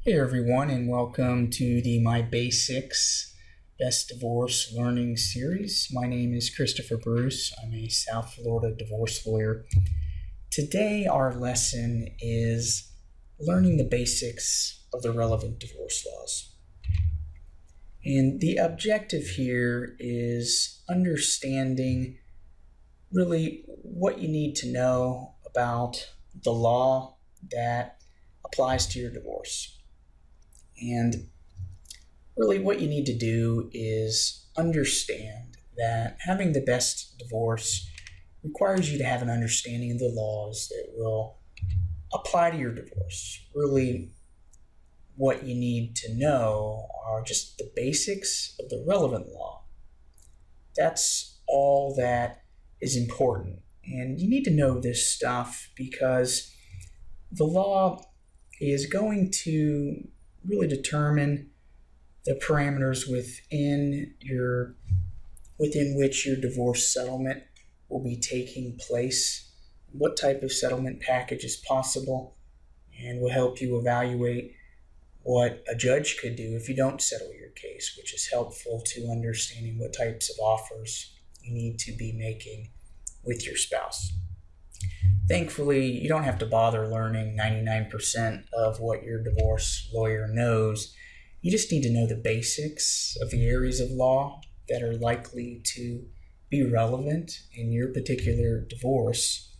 Hey everyone, and welcome to the My Basics Best Divorce Learning Series. My name is Christopher Bruce. I'm a South Florida divorce lawyer. Today our lesson is learning the basics of the relevant divorce laws. And the objective here is understanding really what you need to know about the law that applies to your divorce. And really what you need to do is understand that having the best divorce requires you to have an understanding of the laws that will apply to your divorce. Really what you need to know are just the basics of the relevant law. That's all that is important. And you need to know this stuff because the law is going to really determine the parameters within which your divorce settlement will be taking place, what type of settlement package is possible, and will help you evaluate what a judge could do if you don't settle your case, which is helpful to understanding what types of offers you need to be making with your spouse. Thankfully, you don't have to bother learning 99% of what your divorce lawyer knows. You just need to know the basics of the areas of law that are likely to be relevant in your particular divorce.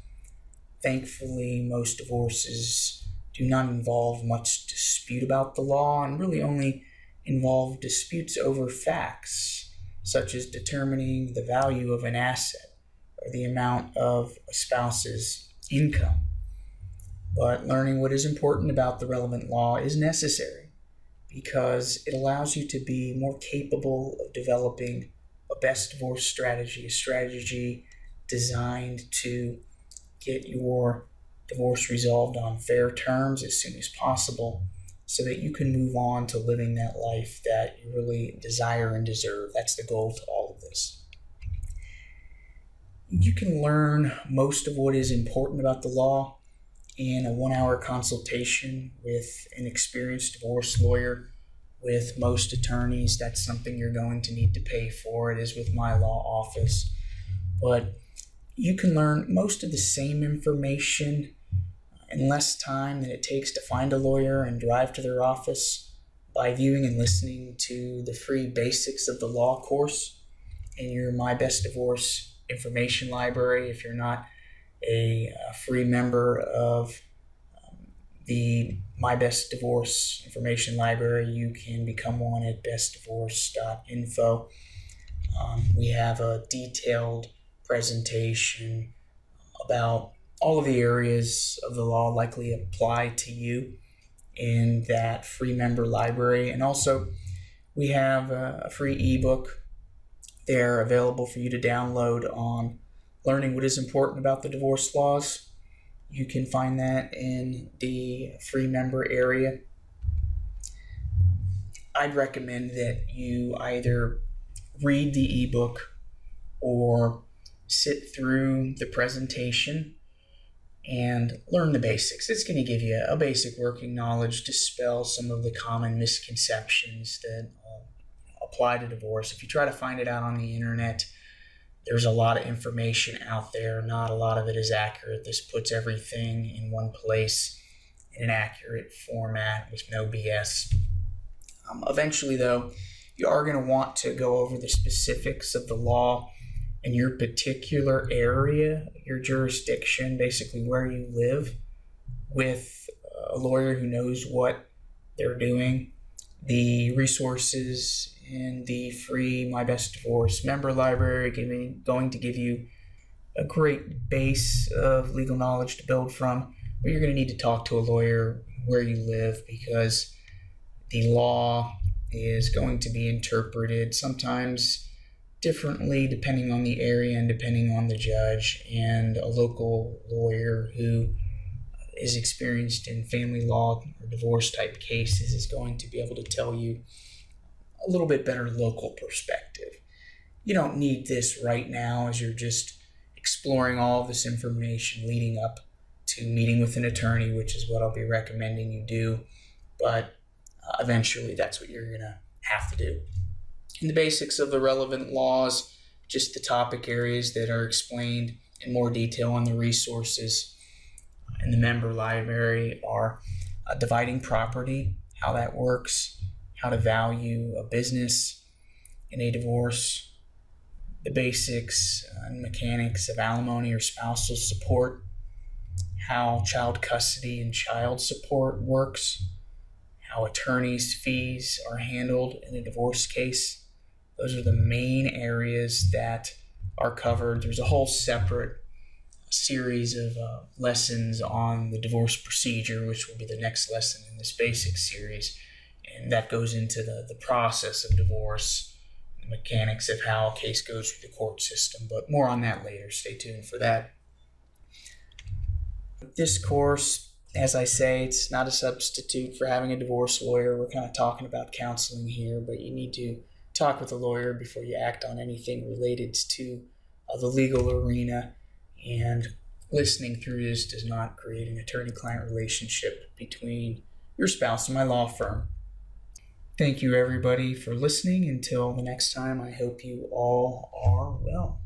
Thankfully, most divorces do not involve much dispute about the law and really only involve disputes over facts, such as determining the value of an asset or the amount of a spouse's income. But learning what is important about the relevant law is necessary because it allows you to be more capable of developing a best divorce strategy, a strategy designed to get your divorce resolved on fair terms as soon as possible so that you can move on to living that life that you really desire and deserve. That's the goal to all of this. You can learn most of what is important about the law in a 1-hour consultation with an experienced divorce lawyer. With most attorneys, that's something you're going to need to pay for. It is with my law office. But you can learn most of the same information in less time than it takes to find a lawyer and drive to their office by viewing and listening to the free Basics of the Law course in your My Best Divorce information library. If you're not a free member of the My Best Divorce information library, you can become one at bestdivorce.info. We have a detailed presentation about all of the areas of the law likely apply to you in that free member library. And also we have a free ebook there available for you to download on learning what is important about the divorce laws. You can find that in the free member area. I'd recommend that you either read the ebook or sit through the presentation and learn the basics. It's going to give you a basic working knowledge, dispel some of the common misconceptions that apply to divorce. If you try to find it out on the internet, there's a lot of information out there. Not a lot of it is accurate. This puts everything in one place in an accurate format with no BS. Eventually, though, you are going to want to go over the specifics of the law in your particular area, your jurisdiction, basically where you live, with a lawyer who knows what they're doing. The resources in the free My Best Divorce member library going to give you a great base of legal knowledge to build from, but you're going to need to talk to a lawyer where you live because the law is going to be interpreted sometimes differently depending on the area and depending on the judge, and a local lawyer who is experienced in family law or divorce type cases is going to be able to tell you a little bit better local perspective. You don't need this right now as you're just exploring all of this information leading up to meeting with an attorney, which is what I'll be recommending you do. But eventually that's what you're going to have to do. And the basics of the relevant laws, just the topic areas that are explained in more detail on the resources in the member library, are dividing property, how that works, how to value a business in a divorce, the basics and mechanics of alimony or spousal support, how child custody and child support works, how attorneys' fees are handled in a divorce case. Those are the main areas that are covered. There's a whole separate series of lessons on the divorce procedure, which will be the next lesson in this basic series. And that goes into the process of divorce, the mechanics of how a case goes through the court system. But more on that later. Stay tuned for that. This course, as I say, it's not a substitute for having a divorce lawyer. We're kind of talking about counseling here, but you need to talk with a lawyer before you act on anything related to the legal arena. And listening through this does not create an attorney-client relationship between your spouse and my law firm. Thank you, everybody, for listening. Until the next time, I hope you all are well.